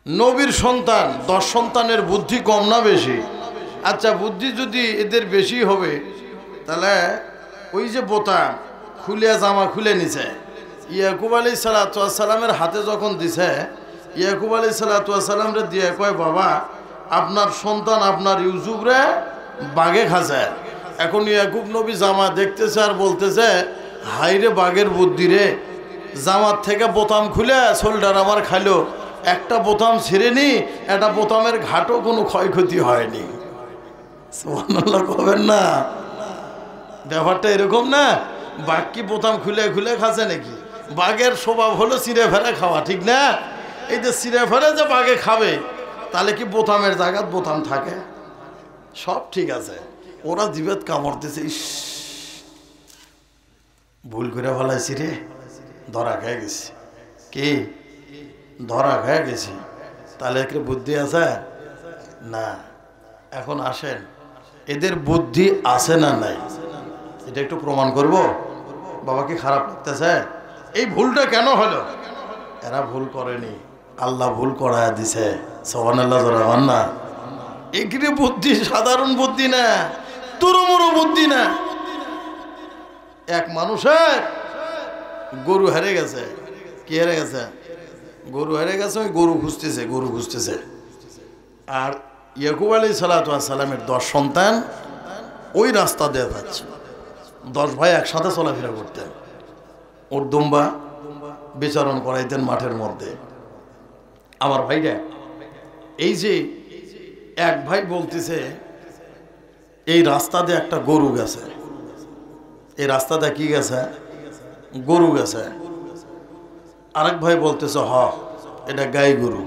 নবীর সন্তান 10 সন্তানের বুদ্ধি কম না বেশি? আচ্ছা, বুদ্ধি যদি এদের বেশি হবে তাহলে ওই যে বোতাম খুলে জামা খুলে নিছে, ইয়াকুব আলাইহিস সালামের হাতে যখন দিছে, ইয়াকুব আলাইহিস সালামরে দিয়ে কয়, বাবা আপনার সন্তান আপনার ইউসুফরে বাঘে খাচ্ছে। এখন ইয়াকুব নবী জামা দেখতেছে আর বলতেছে, হাইরে বাঘের বুদ্ধি রে, জামার থেকে বোতাম খুলে শোল্ডার আমার খাইলো, একটা বোতাম ছিঁড়ে নি, একটা বোতামের ঘাটও কোনো ক্ষয়ক্ষতি হয়নি। সুবহানাল্লাহ কবেন না? ব্যাপারটা এরকম না? বাঘ কি বোতাম খুলে খুলে খাচ্ছে নাকি? বাঘের স্বভাব হলো চিড়ে ফেরে খাওয়া, ঠিক না? এই যে চিড়ে ফেরে যে বাঘে খাবে, তাহলে কি বোতামের জায়গায় বোতাম থাকে? সব ঠিক আছে, ওরা জিভেত কামড় দিছে, ইস ভুল করে ফেলাইছি রে, ধরা খেয়ে গেছি। কি ধরা খেয়ে গেছি? তাহলে একটু বুদ্ধি আছে না? এখন আসেন, এদের বুদ্ধি আছে না নাই এটা একটু প্রমাণ করব। বাবা কি খারাপ লাগতেছে? এই ভুলটা কেন হলো? এরা ভুল করেনি, আল্লাহ ভুল করায় দিছে। সুবহানাল্লাহ জানান না? এগুলি বুদ্ধি সাধারণ বুদ্ধি না, তুরুমুরু বুদ্ধি না। এক মানুষের গরু হেরে গেছে। কি হেরে গেছে? গরু হেরে গেছে। ওই গরু খুঁজতেছে। আর ইয়াকুব আলাইহিস সালামের 10 সন্তান ওই রাস্তা দিয়ে যাচ্ছে। 10 ভাই একসাথে চলাফেরা করতেন, ওর দুম্বা বিচরণ করাইতেন মাঠের মধ্যে। আমার ভাইরা, এই যে এক ভাই বলতেছে, এই রাস্তা দিয়ে একটা গরু গেছে। এই রাস্তা দিয়ে কি গেছে? গরু গেছে। আরেক ভাই বলতেছে, হ এটা গাই গরু।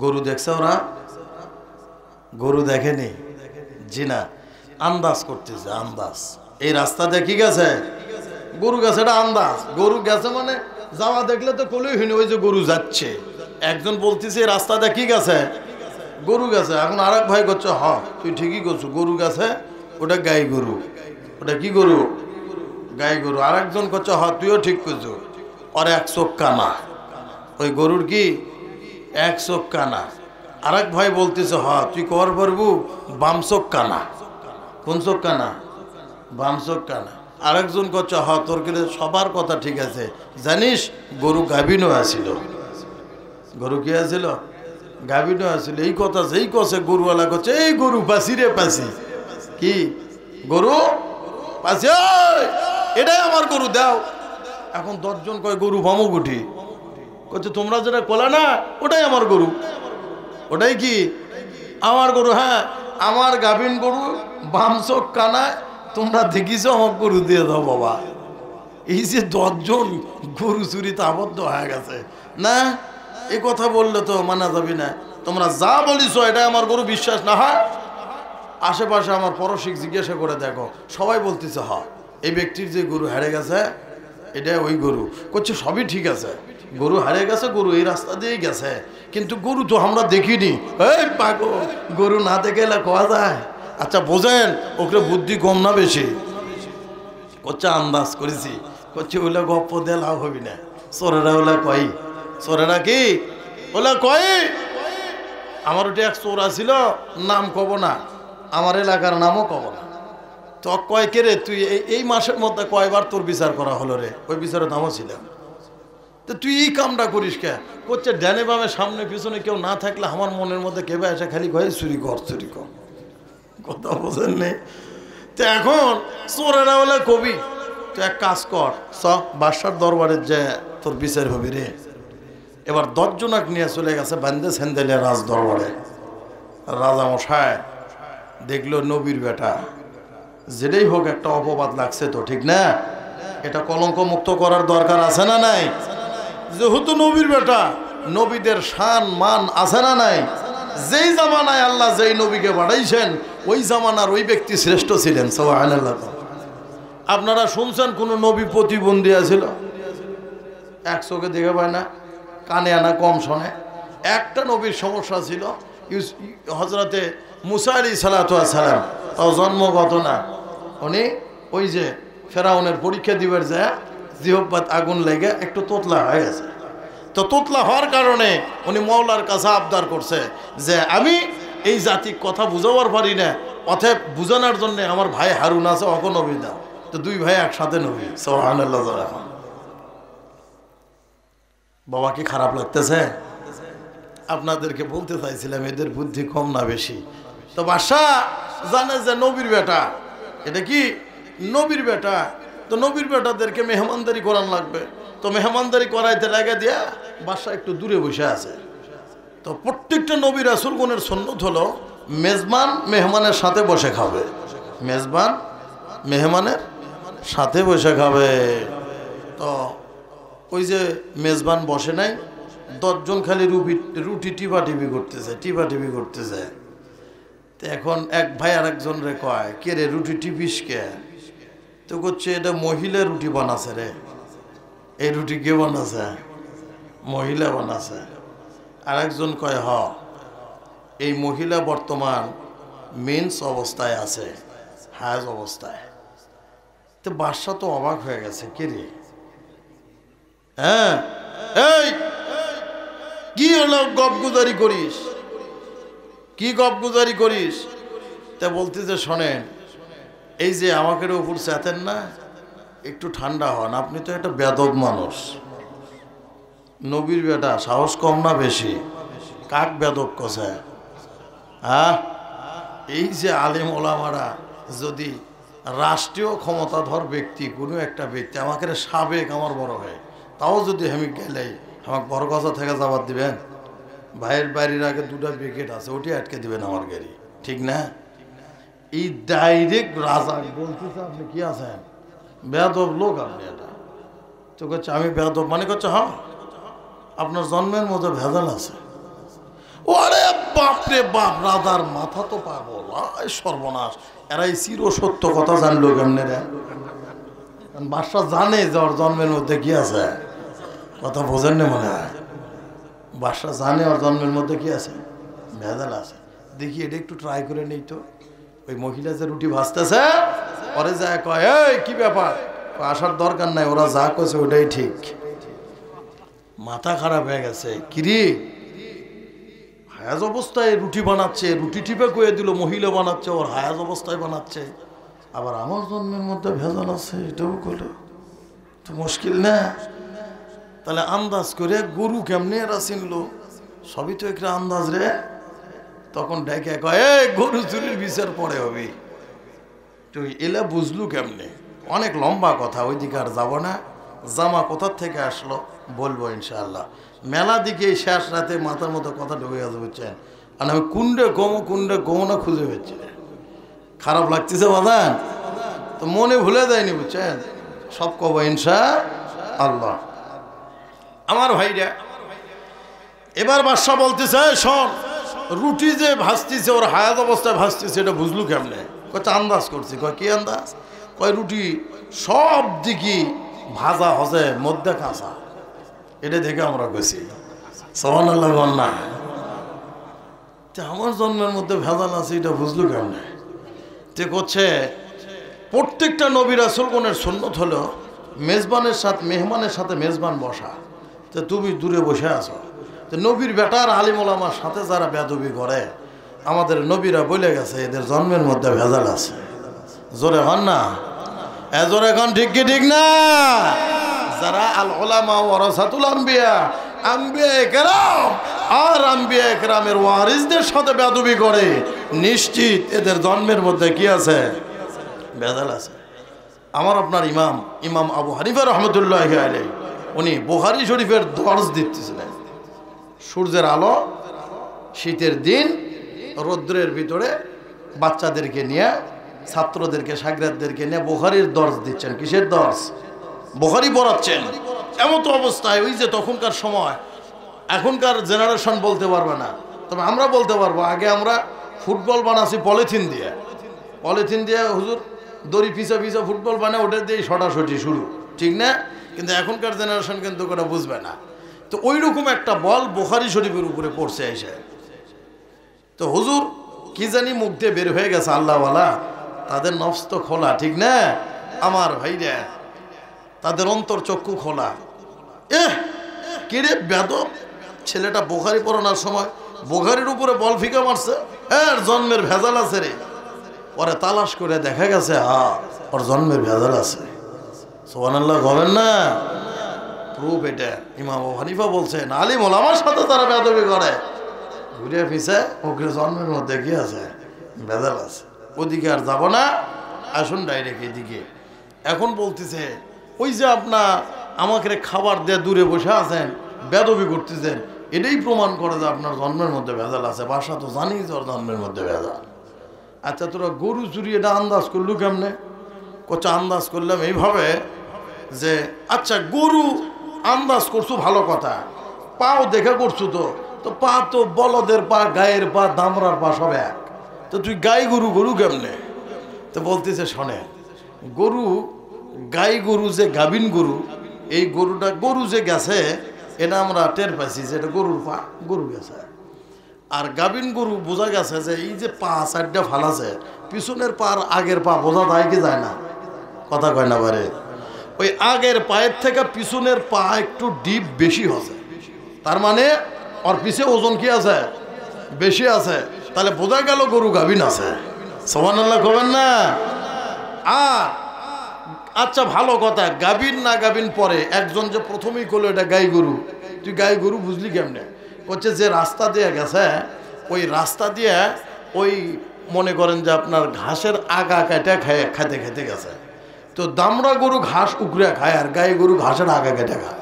গরু দেখছে ওরা? গরু দেখেনি। জি না, আন্দাজ করতেছে, আন্দাজ। এই রাস্তা দিয়ে কি গেছে? গরু গেছে, এটা আন্দাজ। গরু গেছে মানে যাওয়া দেখলে তো কলই হইনি, ওই যে গরু যাচ্ছে। একজন বলতেছে এই রাস্তা দিয়ে কি গেছে? গরু গেছে। এখন আরেক ভাই করছে, হ তুই ঠিকই করছো, গরু গেছে, ওটা গাই গরু। ওটা কি গরু? গাই গরু। আরেকজন করছে, হ তুইও ঠিক করছো, আর 1 চোখ কানা। ওই গরুর কি 1 চোখ কানা। আরেক ভাই বলতেছে, হ তুই কর পারবু, বাম চোখ কানা। কোন চোখ কানা? বাম চোখ কানা। আরেকজন করছে, হ তোর কিন্তু সবার কথা ঠিক আছে, জানিস গরু গাভিনও আছিল। গরু কি আছিল? গাভিনও আছিল। এই কথা যেই কছে গরুওয়ালা করছে, এই গরু পাসি রে পাসি। কি গরু পাসি? এটাই আমার গরু, দাও। এখন 10 জন কয় গরু ভামুগুটি। করছে তোমরা যেটা কলা না, ওটাই আমার গরু। ওটাই কি আমার গরু? হ্যাঁ, আমার গাভিন গরু, বাম চোখ কানা, তোমরা দেখিস আমার গরু দিয়ে দাও বাবা। এই যে 10 জন গরু চুরিতে আবদ্ধ হয়ে গেছে না, এই কথা বললে তো মানা যাবি না। তোমরা যা বলিস এটা আমার গরু, বিশ্বাস না হয় আশেপাশে আমার পরশিক জিজ্ঞাসা করে দেখো, সবাই বলতেছে হ এই ব্যক্তির যে গরু হারিয়ে গেছে এটা ওই গরু। করছে সবই ঠিক আছে, গরু হারিয়ে গেছে, গরু এই রাস্তা দিয়েই গেছে, কিন্তু গরু তো আমরা দেখিনি। এই পাগল, গরু না দেখে এলা কোয়া যায়? আচ্ছা বোঝেন, ওকে বুদ্ধি কম না বেশি? করছে আন্দাজ করেছি। করছে ওইলা গপ্প দিয়ে লাভ হবি না, চোরেরা ওলা কয়। চোরেরা কি ওলা কয়? আমার ওটা এক চোর ছিল, নাম কব না, আমার এলাকার নামও কব না। তো কয় কে রে তুই এই মাসের মধ্যে কয়বার তোর বিচার করা হলো রে? ওই বিচারের নামও ছিলাম। তো তুই এই কামটা করিস কে? করছে ডানে বামে সামনে পিছনে কেউ না থাকলে আমার মনের মধ্যে কেবে এসে খালি কয় চুরি কর চুরি কর। কথা বোঝেন নেই? তো এখন চোরেরা বলে কবি, তো এক কাজ কর, বাদশার দরবারের যে তোর বিচার হবি রে। এবার 10 জনাক নিয়ে চলে গেছে বান্দে সেন্দেলে রাজ দরবারে। রাজা মশাই দেখলো নবীর বেটা, যেটাই হোক একটা অপবাদ লাগছে তো, ঠিক না? এটা কলঙ্ক মুক্ত করার দরকার আছে না নাই? যেহেতু নবীর বেটা, নবীদের শান মান আছে না নাই? যেই জামানায় আল্লাহ যেই নবীকে বাড়াইছেন, ওই জামানার ওই ব্যক্তি শ্রেষ্ঠ ছিলেন। সুবহানাল্লাহ। আপনারা শুনছেন কোন নবী প্রতিবন্ধী আছিল? এক চোখে দেখে পায় না, কানে আনা কম শোনে। একটা নবীর সমস্যা ছিল, হযরতে মুসা আলাইহিস সালাম, তাও জন্মগত না। উনি ওই যে ফেরাউনের পরীক্ষা দিবার যায় জিহ্বার আগুন লেগে একটু তোতলা হয়ে গেছে। তো তোতলা হওয়ার কারণে উনি মওলার কাছে আবদার করছে যে আমি এই জাতির কথা বুঝাবার পারি না, অতএব বুঝানোর জন্য আমার ভাই হারুন আছে, অকো নবী দাও। তো দুই ভাই একসাথে নবী। সুবহানাল্লাহ। বাবা কি খারাপ লাগতেছে? আপনাদেরকে বলতে চাইছিলাম এদের বুদ্ধি কম না বেশি। তো বাদশা জানে যে নবীর বেটা, এটা কি নবীর বেটা, তো নবীর বেটাদেরকে মেহমানদারি করান লাগবে। তো মেহমানদারি করাইতে লাগে দিয়া বাদশা একটু দূরে বসে আছে। তো প্রত্যেকটা নবী রাসূলগণের সুন্নত হলো মেজবান মেহমানের সাথে বসে খাবে, মেজবান মেহমানের সাথে বসে খাবে। তো ওই যে মেজবান বসে নাই, 10 জন খালি রুটি টিপি করতেছে। তো এখন এক ভাই আর একজন রে কয়, কে রে রুটি টিপিস কে? তো করছে এটা মহিলা রুটি বানাছে রে। এই রুটি কে বানাছে? মহিলা বানাছে। আর একজন কয় হ, এই মহিলা বর্তমান মেন্স অবস্থায় আছে, হায়াজ অবস্থায়। তো বাদশা তো অবাক হয়ে গেছে, কে রে? হ্যাঁ, এই কি হলো গপগুজারি করিস, কি গপগুজারি করিস? তা বলতে যে শোনেন, এই যে আমাকে উপর চেতেন না, একটু ঠান্ডা হন, আপনি তো একটা বেদব মানুষ, নবীর বেটা, সাহস কম না বেশি? কাক বেদব কষে? হ্যাঁ, এই যে আলেম ওলামারা যদি রাষ্ট্রীয় ক্ষমতাধর ব্যক্তি, কোনো একটা ব্যক্তি আমাকে সাবেক আমার বড় ভাই, তাও যদি আমি গেলেই আমাকে বড় কথা থেকে যাবার দিবেন? ভাইয়ের বাড়ির আগে 2টা ব্রিগেড আছে, ওটি আটকে দিবেন আমার গাড়ি, ঠিক না? এই ডাইরেক্ট রাজা বলতেছে আপনি কি আছেন, বেয়াদব লোক আপনি। এটা তো করছে আমি বেয়াদব মানে? করছে হ্যাঁ, আপনার জন্মের মধ্যে ভেজাল আছে। ওরে বাপরে বাপ, রাজার মাথা তো পাগল, সর্বনাশ। এরাই চির সত্য কথা জানলো কেমনে রে? বাদশা জানে যে ওর জন্মের মধ্যে কি আছে, কথা বোঝেন না মনে হয়। বাদশা জানে ওর জন্মের মধ্যে কি আছে, ভেজাল আছে। দেখি এটা একটু ট্রাই করে নেই তো। ওই মহিলা যে রুটি ভাজতেছে, পরে যায় কয়, এই কি ব্যাপার? আসার দরকার নাই, ওরা যা করছে ওটাই ঠিক। মাথা খারাপ হয়ে গেছে, কিরি হায়াজ অবস্থায় রুটি বানাচ্ছে, রুটি টিপে কয়ে দিল মহিলা বানাচ্ছে, ওর হায়াজ অবস্থায় বানাচ্ছে, আবার আমার জন্মের মধ্যে ভেজাল আছে, এটাও করলো তো মুশকিল না? তাহলে আন্দাজ করে গরু কেমনে এরা চিনলো? সবই তো একটা আন্দাজ রে। তখন ডেকে কয়, এই গরু চুরির বিচার পরে হবি। তুই এলা বুঝলু কেমনে? অনেক লম্বা কথা, ওই দিকে আর যাবো না। জামা কোথার থেকে আসলো বলবো ইনশাআল্লাহ। মেলা দিকে শেষ রাতে মাথার মতো কথা ঢুকে গেছে, বুঝছেন? আর আমি কুণ্ডে গমো না খুঁজে পেয়েছি। খারাপ লাগতেছে বাদান, তো মনে ভুলে যায়নি, বুঝছেন? সব কব ইনশাআল্লাহ। আমার ভাইরা, এবার বাদশা বলতেছে, শোন, রুটি যে ভাজতেছে ওর হায়াত অবস্থায় ভাজতেছে, এটা বুঝলু কেমনে? কচ্ছে আন্দাজ করছি। কয় কি আন্দাজ? কয় রুটি সব দিকে ভাজা হজে মধ্যে কাঁচা, এটা দেখে আমরা গেছি। সুবহানাল্লাহ বন্যা। আমার জন্মের মধ্যে ভেজাল আছে, এটা বুঝলু কেমনে? তে করছে প্রত্যেকটা নবী রাসূলগণের সুন্নত হলো মেজবানের সাথে মেহমানের সাথে মেজবান বসা। তো তুমি দূরে বসে আছো, তো নবীর বেটার আলিম ওলামার সাথে যারা বেয়াদবি করে, আমাদের নবীরা বলে গেছে এদের জন্মের মধ্যে ভেজাল আছে। জোরে হন না, জোরে এখন ঠিক কি ঠিক না? যারা আল উলামা ওয়ারাসাতুল আম্বিয়া, আম্বিয়া কেরাম আর আম্বিয়া কেরামের ওয়ারিসদের সাথে বেয়াদবি করে, নিশ্চিত এদের জন্মের মধ্যে কি আছে, ভেজাল আছে। আমার আপনার ইমাম আবু হানিফা রহমতুল্লাহি আলাইহি, উনি বুখারী শরীফের দর্স দিতেছিলেন। সূর্যের আলো, শীতের দিন, রৌদ্রের ভিতরে বাচ্চাদেরকে নিয়ে, ছাত্রদেরকে, শাগিরদেরকে নিয়ে বুখারীর দর্স দিচ্ছেন। কিসের দর্স? বুখারী পড়াচ্ছেন। এমন তো অবস্থায়, ওই যে তখনকার সময়, এখনকার জেনারেশন বলতে পারবে না, তবে আমরা বলতে পারবো। আগে আমরা ফুটবল বানাচ্ছি পলিথিন দিয়ে, হুজুর দড়ি পিছা ফুটবল বানায়, ওটা দিয়ে শটাশটি শুরু, ঠিক না? কিন্তু এখনকার জেনারেশন কিন্তু ওটা বুঝবে না। তো ওই রকম একটা বল বুখারী শরীফের উপরে পড়ছে এসে। তো হুজুর কি জানি মুখ দিয়ে বের হয়ে গেছে, আল্লাহওয়ালা, তাদের নফস তো খোলা, ঠিক না? আমার ভাইরা, তাদের অন্তর চক্ষু খোলা। কিরে বেদব, ছেলেটা বুখারী পড়ানোর সময় বুখারীর উপরে বল ফিকা মারছে, হ্যাঁ জন্মের ভেজাল আছে রে। পরে তালাশ করে দেখা গেছে ওর জন্মের ভেজাল আছে। সুবহানাল্লাহ বলেন না? প্রুফ এটা। ইমাম আবু হানিফা বলছেন আলিম ওলামার সাথে তারা বেয়াদবি করে, ঘুরে ফিসে ওকে জন্মের মধ্যে কি আছে, ভেজাল আছে। ওদিকে আর যাব না, আসুন ডাইরেক্ট এদিকে। এখন বলতেছে ওই যে আপনার আমাকে খাবার দিয়ে দূরে বসে আছেন, বেয়াদবি করতেছেন, এটাই প্রমাণ করে যে আপনার জন্মের মধ্যে ভেজাল আছে। বাসা তো জানি তোর জন্মের মধ্যে ভেজাল। আচ্ছা তোরা গরু চুরি এটা আন্দাজ করলু কেমনে? কোচা আন্দাজ করলাম এইভাবে যে আচ্ছা গরু আন্দাজ করছো ভালো কথা, পাও দেখা করছো তো পা তো বলদের পা, গায়ের পা, দামরার পা সব এক, তো তুই গাই গরু গরু কেমনে? তো বলতেছে শোনে, গরু গাই গরু যে গাভিন গরু, এই গরুটা গরু যে গেছে এটা আমরা টের পাইছি যে এটা গরুর পা, গরু গেছে। আর গাভিন গরু বোঝা গেছে যে এই যে পা চারটা ফালাছে, পিছনের পা আর আগের পা বোঝা যায় কি যায় না? কথা কয় না পারে। ওই আগের পায়ের থেকে পিছনের পা একটু ডিপ বেশি হচ্ছে, তার মানে ওর পিছে ওজন কি আছে, বেশি আছে। তাহলে বোঝা গেল গরু গাভিন আছে। সুবহানাল্লাহ কবেন না? আর আচ্ছা ভালো কথা, গাভিন না গাভিন পরে একজন যে প্রথমেই করলো এটা গাই গরু, তুই গাই গরু বুঝলি কেমনে? হচ্ছে যে রাস্তা দিয়ে গেছে ওই রাস্তা দিয়ে ওই মনে করেন যে আপনার ঘাসের আগা কেটে খাইতে খেতে গেছে, তো দামড়া গরু ঘাস উকড়ে খায় আর গাই গরু ঘাসের আগা কেটে খায়।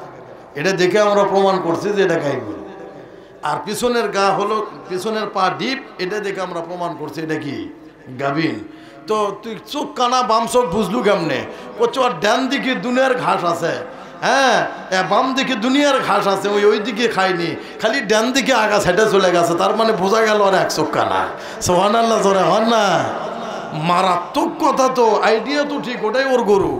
এটা দেখে আমরা প্রমাণ করছি যে এটা গাই গরু। আর পিছনের গা হলো, পিছনের পা ডিপ, এটা দেখে আমরা প্রমাণ করছি এটা কি, গাভিন। তো তুই চোখ কানা বাম চোখ বুঝলু কেমনে? করছো আর ডান দিকে দুনিয়ার ঘাস আছে, হ্যাঁ বাম দিকে দুনিয়ার ঘাস আছে, ওই দিকে খায়নি, খালি ডান দিকে আগা সাইডে চলে গেছে, তার মানে বোঝা গেল আর এক চোখ কানা। সুবহানাল্লাহ জোরে হন না? মারাত্মক কথা তো, আইডিয়া তো ঠিক, ওটাই ওর গরু।